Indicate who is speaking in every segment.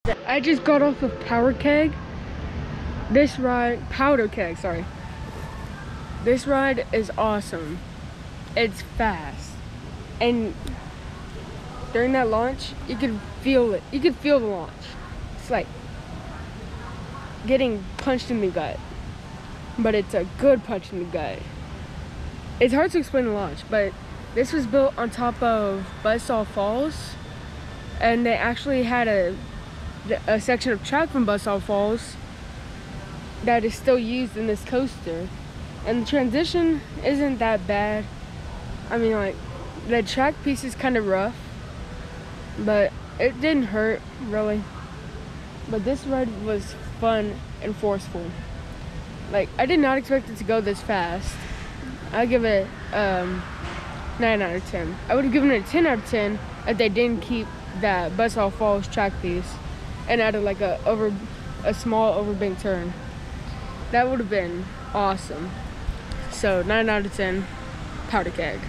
Speaker 1: I just got off of powder keg. This ride is awesome. It's fast. And during that launch, you could feel it. You could feel the launch. It's like getting punched in the gut. But it's a good punch in the gut. It's hard to explain the launch, but this was built on top of Buzzsaw Falls. And they actually had a section of track from Buzzsaw Falls that is still used in this coaster. And the transition isn't that bad. I mean, like, the track piece is kind of rough, but it didn't hurt, really. But this ride was fun and forceful. Like, I did not expect it to go this fast. I give it 9 out of 10. I would have given it a 10 out of 10 if they didn't keep that Buzzsaw Falls track piece and added like a small overbank turn. That would have been awesome. So 9 out of 10, powder keg.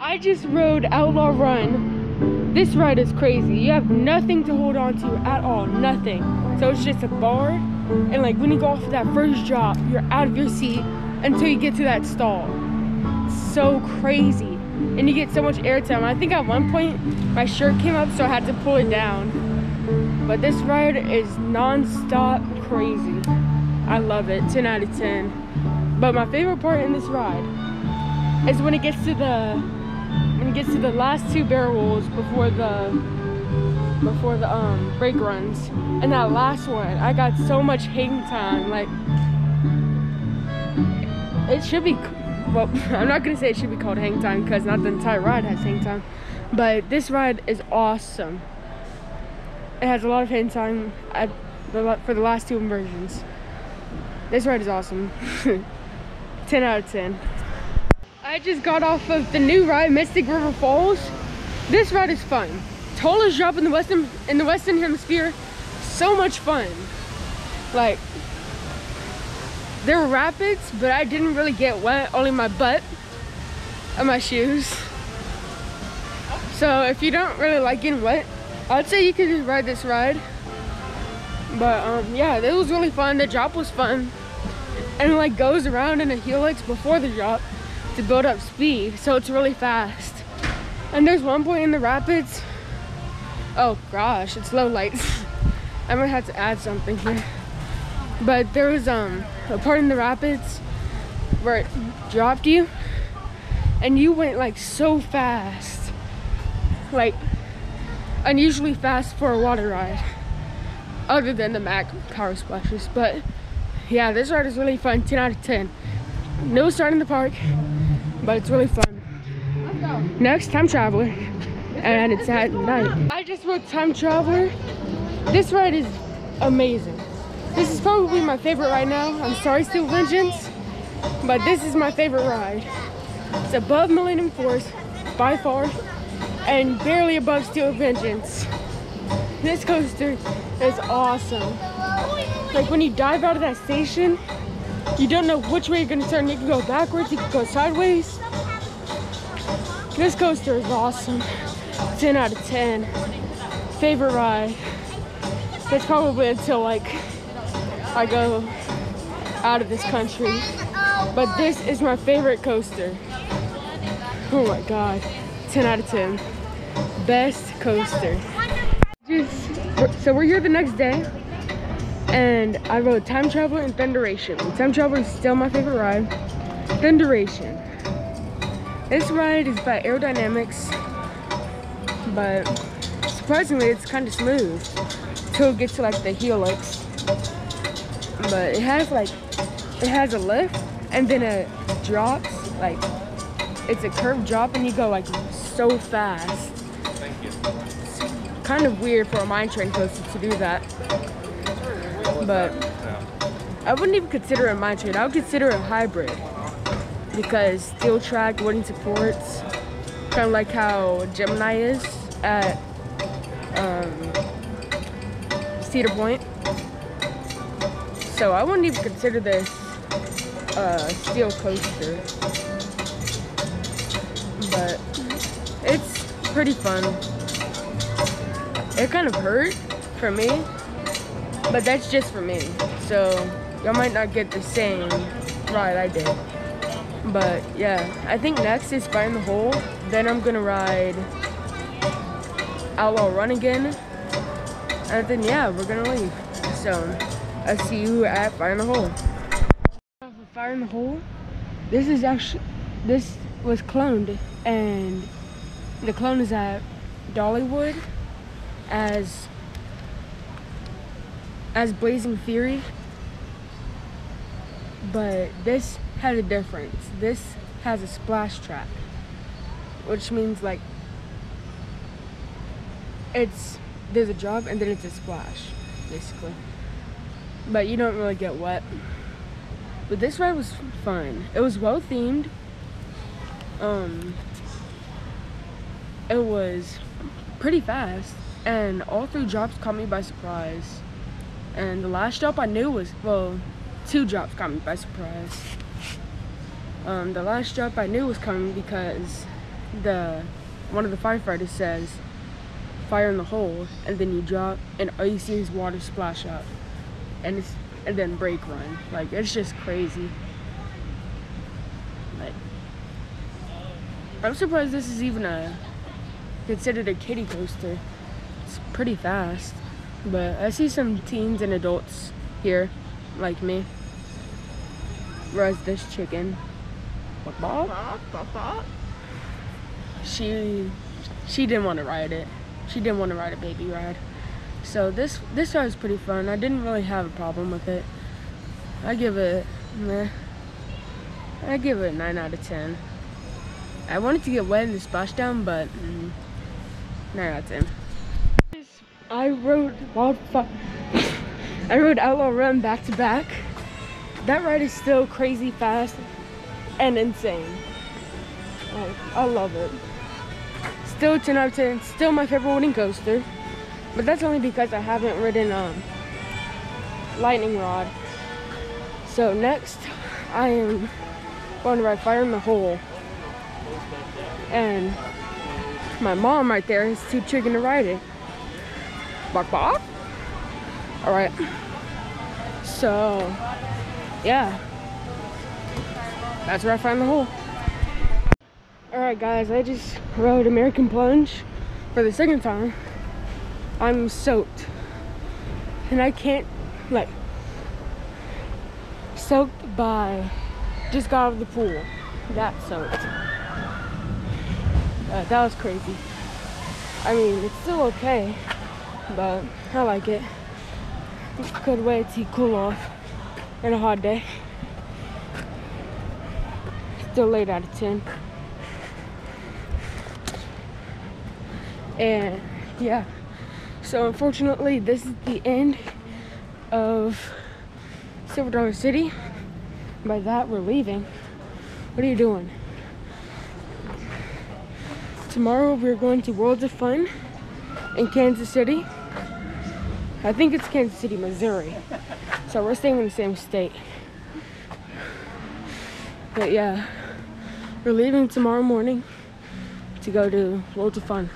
Speaker 1: I just rode Outlaw Run. This ride is crazy. You have nothing to hold on to at all, nothing. So it's just a bar, and like when you go off of that first drop, you're out of your seat until you get to that stall. So crazy. And you get so much airtime. I think at one point my shirt came up, so I had to pull it down. But this ride is non-stop crazy. I love it, 10 out of 10. But my favorite part in this ride is when it gets to the last two barrels before the brake runs. And that last one, I got so much hang time. Like, it should be, well, I'm not gonna say it should be called hang time because not the entire ride has hang time, but this ride is awesome. It has a lot of hang time for the last two inversions. This ride is awesome. 10 out of 10. I just got off of the new ride, Mystic River Falls. This ride is fun. Tallest drop in the Western Hemisphere. So much fun. Like, there were rapids, but I didn't really get wet, only my butt and my shoes. So if you don't really like getting wet, I'd say you could just ride this ride. But yeah, it was really fun. The drop was fun. And it like goes around in a helix before the drop to build up speed, so it's really fast. And there's one point in the rapids, oh gosh, it's low lights. I'm gonna have to add something here. But there was a part in the rapids where it dropped you and you went like so fast, like unusually fast for a water ride, other than the Mac power splashes. But yeah, this ride is really fun. 10 out of 10. No start in the park, but it's really fun. Next, Time Traveler, and it's at night. I just rode Time Traveler. This ride is amazing. This is probably my favorite right now. I'm sorry, Steel Vengeance, but this is my favorite ride. It's above Millennium Force by far, and barely above Steel Vengeance. This coaster is awesome. Like when you dive out of that station, you don't know which way you're gonna turn. You can go backwards, you can go sideways. This coaster is awesome. 10 out of 10. Favorite ride. It's probably until like I go out of this country. But this is my favorite coaster. Oh my god. 10 out of 10. Best coaster. So we're here the next day, and I rode Time Traveler and Thunderation. Time Traveler is still my favorite ride. Thunderation. This ride is by Aerodynamics, but surprisingly it's kind of smooth until it gets to like the helix. But it has a lift and then it drops, like it's a curved drop and you go like so fast. It's kind of weird for a mine train coaster to do that. But I wouldn't even consider it a mine train. I would consider it a hybrid, because steel track, wooden supports, kind of like how Gemini is at Cedar Point. So I wouldn't even consider this a steel coaster, but it's pretty fun. It kind of hurt for me but that's just for me. So y'all might not get the same ride I did. But yeah, I think next is Fire in the Hole. Then I'm gonna ride Outlaw Run again. And then yeah, we're gonna leave. So I'll see you at Fire in the Hole. Fire in the Hole. This was cloned, and the clone is at Dollywood as Blazing Fury. But this had a difference. This has a splash track, which means like there's a drop and then it's a splash, basically. But you don't really get wet. But this ride was fun. It was well themed. It was pretty fast, and all 3 drops caught me by surprise. And the last drop I knew was, well, 2 drops caught me by surprise. The last drop I knew was coming because one of the firefighters says fire in the hole, and then you drop and all you see is water splash up, and then brake run. Like, it's just crazy. Like, I'm surprised this is even considered a kiddie coaster. It's pretty fast, but I see some teens and adults here like me. Whereas this chicken, she didn't want to ride it. She didn't want to ride a baby ride. So this ride was pretty fun. I didn't really have a problem with it. I give it a 9 out of 10. I wanted to get wet in the splashdown, but 9 out of 10. I rode Outlaw Run back to back. That ride is still crazy fast and insane. Like, I love it. Still 10 out of 10. Still my favorite wooden coaster. But that's only because I haven't ridden Lightning Rod. So next, I am going to ride Fire in the Hole. And my mom right there is too chicken to ride it. Bark, bark. All right. So, yeah. That's where I Fire in the Hole. All right, guys. I just rode American Plunge for the 2nd time. I'm soaked, and I can't, like, soaked by, just got out of the pool, that soaked. That was crazy. I mean, it's still okay, but I like it. Good way to cool off in a hot day. Still 8 out of 10. And yeah. So unfortunately, this is the end of Silver Dollar City. By that, we're leaving. What are you doing? Tomorrow we're going to Worlds of Fun in Kansas City. I think it's Kansas City, Missouri. So we're staying in the same state. But yeah, we're leaving tomorrow morning to go to Worlds of Fun.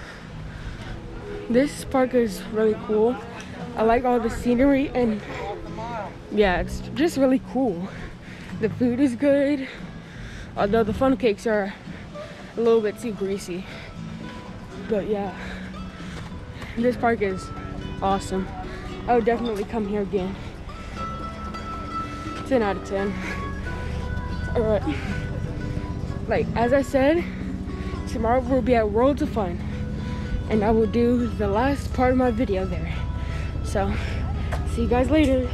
Speaker 1: This park is really cool. I like all the scenery, and yeah, it's just really cool. The food is good, although the fun cakes are a little bit too greasy. But yeah, this park is awesome. I would definitely come here again. 10 out of 10. All right. Like, as I said, tomorrow we'll be at Worlds of Fun, and I will do the last part of my video there. So, see you guys later.